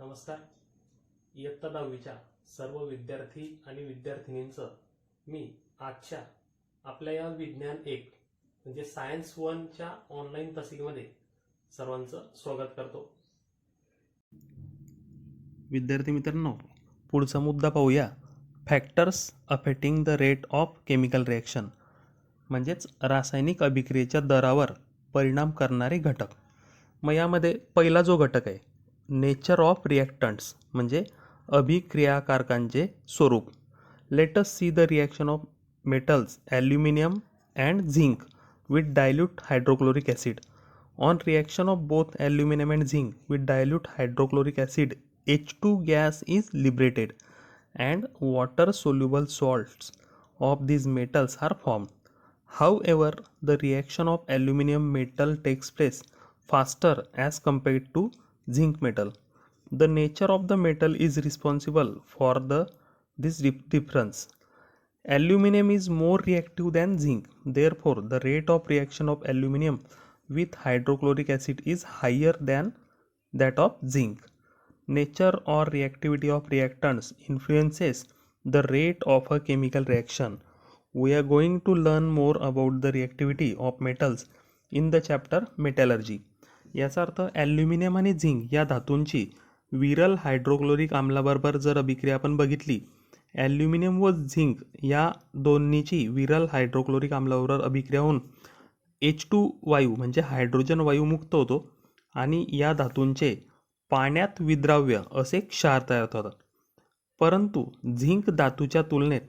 नमस्कार. इयत्ता 10वीच्या सर्व विद्यार्थी आणि विद्यार्थिनींचं मी आजच्या आपल्या या विज्ञान 1 म्हणजे सायन्स 1च्या ऑनलाईन तासिकेमध्ये सर्वांचं स्वागत करतो. विद्यार्थी मित्रांनो, पुढचा मुद्दा पाहूया. Factors affecting the rate of chemical reaction, म्हणजेच रासायनिक अभिक्रियेच्या दरावर परिणाम करणारे घटक. मग यामध्ये पहिला जो घटक आहे, नेचर ऑफ रिॲक्टंट्स, म्हणजे अभिक्रियाकारकांचे स्वरूप. Let us see the reaction of metals aluminium and zinc with dilute hydrochloric acid. On reaction of both aluminium and zinc with dilute hydrochloric acid, H2 gas is liberated and water soluble salts of these metals are formed. However, the reaction of aluminum metal takes place faster as compared to zinc metal. The nature of the metal is responsible for this difference. Aluminum is more reactive than zinc. Therefore, the rate of reaction of aluminum with hydrochloric acid is higher than that of zinc. Nature or reactivity of reactants influences the rate of a chemical reaction. We are going to learn more about the reactivity of metals in the chapter metallurgy. याचा अर्थ aluminium आणि zinc या धातूंची विरल hydrochloric आम्लाबरोबर जर अभिक्रिया आपण बघितली, aluminium व झिंक या दोन्हीची विरल हायड्रोक्लोरिक आम्लाबरोबर अभिक्रिया होऊन H2 वायू म्हणजे हायड्रोजन वायू मुक्त होतो आणि या धातूंचे पाण्यात विद्राव्य असे क्षार तयार होतात. परंतु झिंक धातूच्या तुलनेत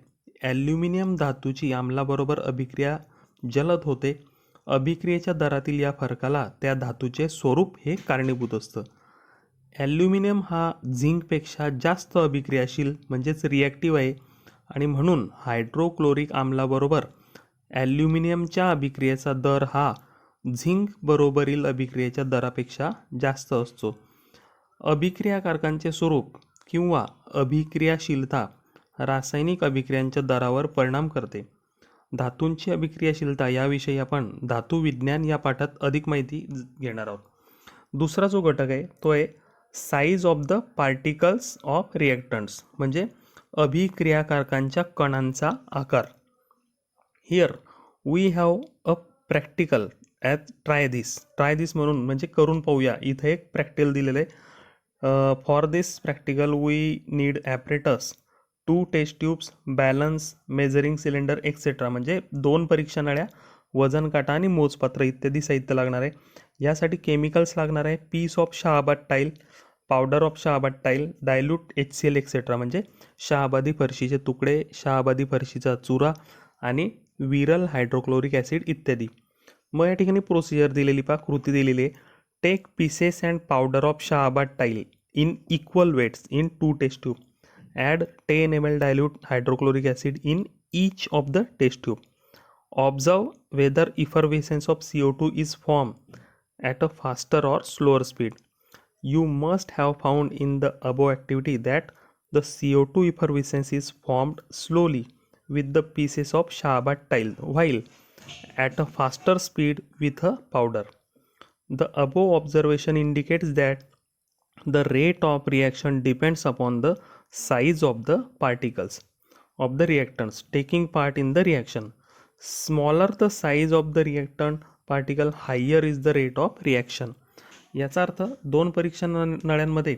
ॲल्युमिनियम धातूची आम्लाबरोबर अभिक्रिया जलद होते. अभिक्रियेच्या दरातील या फरकाला त्या धातूचे स्वरूप हे कारणीभूत असतं. ॲल्युमिनियम हा झिंकपेक्षा जास्त अभिक्रियाशील म्हणजेच रिॲक्टिव्ह आहे आणि म्हणून हायड्रोक्लोरिक आम्लाबरोबर ॲल्युमिनियमच्या अभिक्रियेचा दर हा झिंक बरोबरील अभिक्रियेच्या दरापेक्षा जास्त असतो. अभिक्रियाकारकांचे स्वरूप किंवा अभिक्रियाशीलता रासायनिक अभिक्रियांच्या दरावर परिणाम करते. धातूंची अभिक्रियाशीलता याविषयी आपण धातू विज्ञान या पाठात अधिक माहिती घेणार आहोत. दुसरा जो घटक आहे तो आहे size of the particles of reactants, म्हणजे अभिक्रियाकारकांच्या कणांचा आकार. Here we have a practical as try this म्हणून म्हणजे करून पाहूया. इथं एक प्रॅक्टिकल दिलेलं आहे. For this practical we need apparatus, 2 test tubes, balance, measuring cylinder etc. म्हणजे 2 परीक्षा नळ्या, वजन काटा आणि मोजपात्र इत्यादी साहित्य लागणार आहे. यासाठी केमिकल्स लागणार आहे. Piece of Shahabad tile, powder of Shahabad tile, dilute HCl etcetera म्हणजे शहाबादी फरशीचे तुकडे, शहाबादी फरशीचा चुरा आणि विरल हायड्रोक्लोरिक ॲसिड इत्यादी. मग या ठिकाणी प्रोसिजर दिलेली कृती दिलेली आहे. Take pieces and powder of Shahabad tile in equal weights in 2 test tube. Add 10 ml dilute hydrochloric acid in each of the test tube. Observe whether effervescence of CO2 is formed at a faster or slower speed. You must have found in the above activity that the CO2 effervescence is formed slowly with the pieces of shahbad tile while at a faster speed with a powder. The above observation indicates that the rate of reaction depends upon the size of the particles of the reactants taking part in the reaction. Smaller the size of the reactant particle, higher is the rate of reaction. याचा अर्थ 2 परीक्षा नळ्यांमध्ये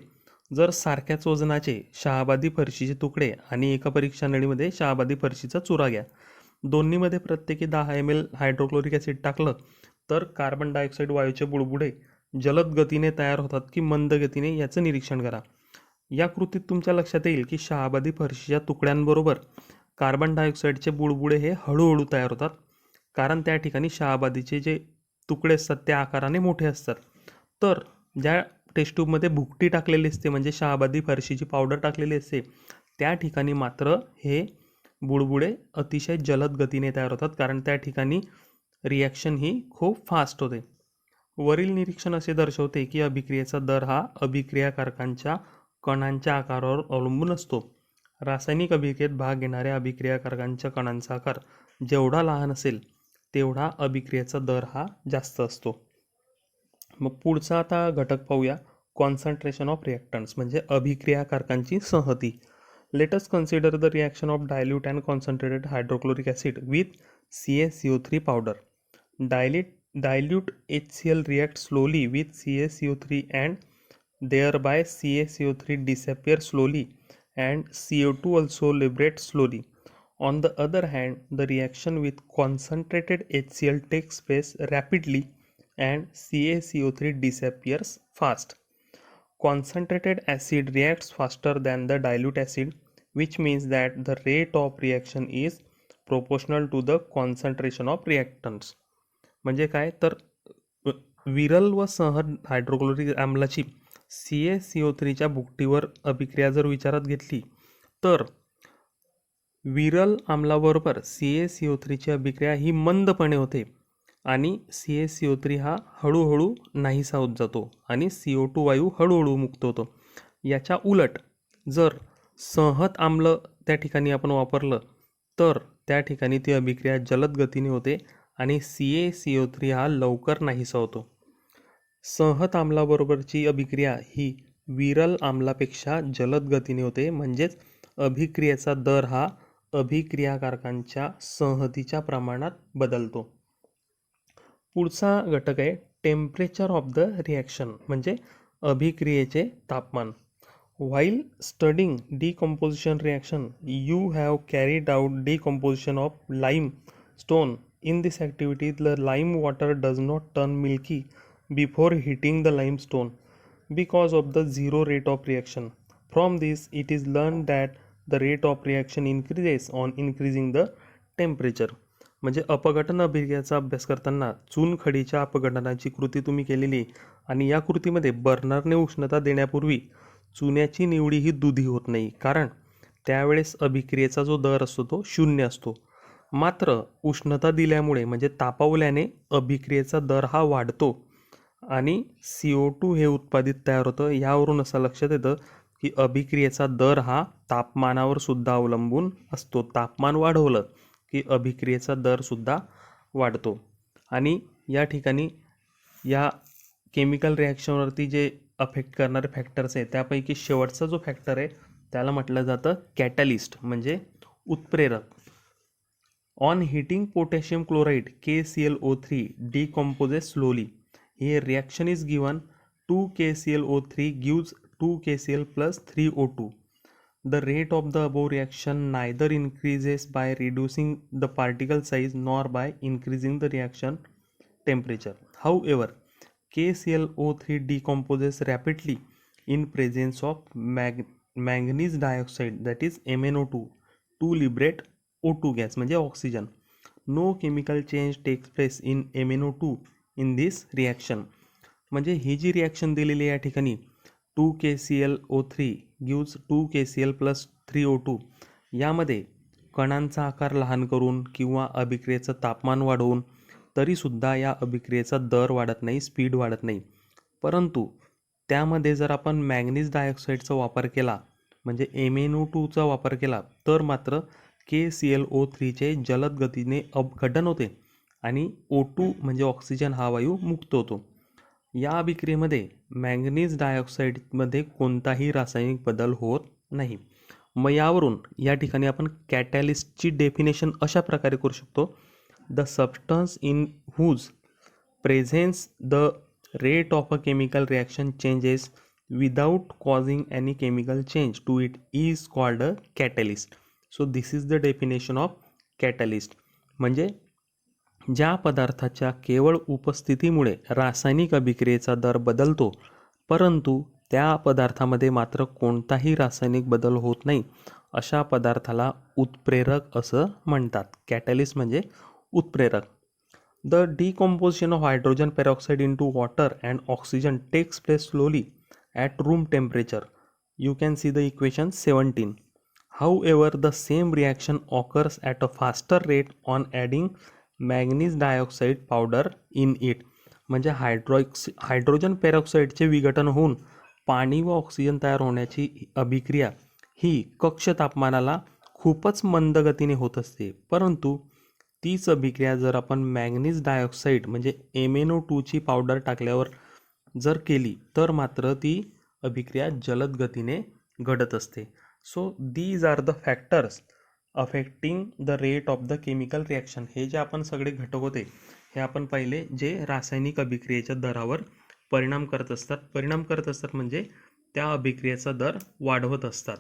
जर सारख्याच वजनाचे शहाबादी फरशीचे तुकडे आणि एका परीक्षा नळीमध्ये शहाबादी फरशीचा चुरा घ्या. दोन्हीमध्ये प्रत्येकी 10 ml हायड्रोक्लोरिक ॲसिड टाकलं तर कार्बन डायऑक्साईड वायूचे बुडबुडे जलद गतीने तयार होतात की मंद गतीने याचं निरीक्षण करा. या कृतीत तुमच्या लक्षात येईल की शहाबादी फरशीच्या तुकड्यांबरोबर कार्बन डायऑक्साईडचे बुडबुडे हे हळूहळू तयार होतात, कारण त्या ठिकाणी शहाबादीचे जे तुकडे असतात त्या आकाराने मोठे असतात. तर ज्या टेस्ट ट्यूबमध्ये भुकटी टाकलेली असते म्हणजे शहाबादी फरशीची पावडर टाकलेली असते त्या ठिकाणी मात्र हे बुडबुडे अतिशय जलद गतीने तयार होतात, कारण त्या ठिकाणी रिॲक्शन ही खूप फास्ट होते. वरील निरीक्षण असे दर्शवते की अभिक्रियेचा दर हा अभिक्रियाकारकांच्या कणांच्या आकारावर अवलंबून असतो. रासायनिक अभिक्रियेत भाग घेणाऱ्या अभिक्रियाकारकांच्या कणांचा आकार जेवढा लहान असेल तेवढा अभिक्रियेचा दर हा जास्त असतो. मग पुढचा आता घटक पाहूया, कॉन्सन्ट्रेशन ऑफ रिॲक्टंट्स म्हणजे अभिक्रियाकारकांची संहती. Let us consider the reaction of dilute and concentrated hydrochloric acid with CaCO3 powder. Dilute HCl reacts slowly with CaCO3 and thereby CaCO3 disappears slowly and CO2 also liberates slowly. On the other hand, the reaction with concentrated HCl takes place rapidly and CaCO3 disappears fast. Concentrated acid reacts faster than the dilute acid, which means that the rate of reaction is proportional to the concentration of reactants. म्हणजे काय तर विरल व सहज hydrochloric आम्लाची CaCO3च्या भुकटीवर अभिक्रिया जर विचारात घेतली तर विरल आम्लाबरोबर CaCO3ची अभिक्रिया ही मंदपणे होते आणि CaCO3 हा हळूहळू नाहीसा होत जातो आणि CO2 वायू हळूहळू मुक्त होतो. याच्या उलट जर संहत आम्ल त्या ठिकाणी आपण वापरलं तर त्या ठिकाणी ती अभिक्रिया जलद गतीने होते आणि CaCO3 हा लवकर नाहीसा होतो. संहत आम्लाबरोबरची अभिक्रिया ही विरल आम्लापेक्षा जलद गतीने होते, म्हणजेच अभिक्रियेचा दर हा अभिक्रियाकारकांच्या संहतीच्या प्रमाणात बदलतो. पुढचा घटक आहे टेम्परेचर ऑफ द रिॲक्शन म्हणजे अभिक्रियेचे तापमान. While studying decomposition reaction you have carried out decomposition of lime stone. In this activity, the lime water does not turn milky before heating the limestone because of the zero rate of reaction. From this, it is learned that the rate of reaction increases on increasing the temperature. म्हणजे अपघटन अभिक्रियेचा अभ्यास करताना चुनखडीच्या अपघटनाची कृती तुम्ही केलेली आणि या कृतीमध्ये बर्नरने उष्णता देण्यापूर्वी चुन्याची निवडी ही दुधी होत नाही, कारण त्यावेळेस अभिक्रियेचा जो दर असतो तो 0 असतो. मात्र उष्णता दिल्यामुळे म्हणजे तापवल्याने अभिक्रियेचा दर हा वाढतो आणि CO2 हे उत्पादित तयार होतं. यावरून असं लक्षात येतं की अभिक्रियेचा दर हा तापमानावर सुद्धा अवलंबून असतो. तापमान वाढवलं की अभिक्रियेचा दर सुद्धा वाढतो. आणि या ठिकाणी या केमिकल रिॲक्शनवरती जे अफेक्ट करणारे फॅक्टर्स आहेत त्यापैकी शेवटचा जो फॅक्टर आहे त्याला म्हटलं जातं कॅटलिस्ट म्हणजे उत्प्रेरक. On heating potassium chloride KClO3 decomposes slowly. Here reaction is given 2 KClO3 gives 2 KCl plus 3 O2. The rate of the above reaction neither increases by reducing the particle size nor by increasing the reaction temperature. However, KClO3 decomposes rapidly in presence of manganese dioxide that is MnO2 to liberate O2 gas म्हणजे oxygen. No chemical change takes place in MnO2 in this reaction. म्हणजे ही जी reaction दिलेली आहे या ठिकाणी 2 KClO3 gives 2 KCl plus 3 O2 यामध्ये कणांचा आकार लहान करून किंवा अभिक्रियेचं तापमान वाढवून तरीसुद्धा या अभिक्रियेचा दर वाढत नाही, स्पीड वाढत नाही. परंतु त्यामध्ये जर आपण मॅंगनीज डायऑक्साईडचा वापर केला म्हणजे MnO2चा वापर केला तर मात्र KClO3चे जलद गतीने अपघटन होते आणि O2 म्हणजे ऑक्सिजन हा वायू मुक्त होतो. या अभिक्रियेमध्ये मॅंगनीज डायऑक्साईडमध्ये कोणताही रासायनिक बदल होत नाही. मग यावरून या ठिकाणी आपण कॅटॅलिस्टची डेफिनेशन अशा प्रकारे करू शकतो. The substance in whose presence the rate of a chemical reaction changes without causing any chemical change to it is called a catalyst. So this is the definition of catalyst. म्हणजे ज्या पदार्थाच्या केवळ उपस्थितीमुळे रासायनिक अभिक्रियेचा दर बदलतो परंतु त्या पदार्थामध्ये मात्र कोणताही रासायनिक बदल होत नाही अशा पदार्थाला उत्प्रेरक असं म्हणतात. कॅटॅलिस्ट म्हणजे उत्प्रेरक. The decomposition of hydrogen peroxide into water and oxygen takes place slowly at room temperature. You can see the equation 17. However, the same reaction occurs at a faster rate on adding manganese dioxide powder in it. म्हणजे hydrogen पेरॉक्साईडचे विघटन होऊन पाणी व oxygen तयार होण्याची अभिक्रिया ही कक्ष तापमानाला खूपच मंद गतीने होत असते. परंतु तीच अभिक्रिया जर आपण मॅंगनीज डायऑक्साईड म्हणजे MnO2ची पावडर टाकल्यावर जर केली तर मात्र ती अभिक्रिया जलद गतीने घडत असते. So these are the factors affecting the rate of the chemical reaction. हे जे आपण सगळे घटक होते हे आपण पाहिले जे रासायनिक अभिक्रियेच्या दरावर परिणाम करत असतात म्हणजे त्या अभिक्रियेचा दर वाढवत असतात.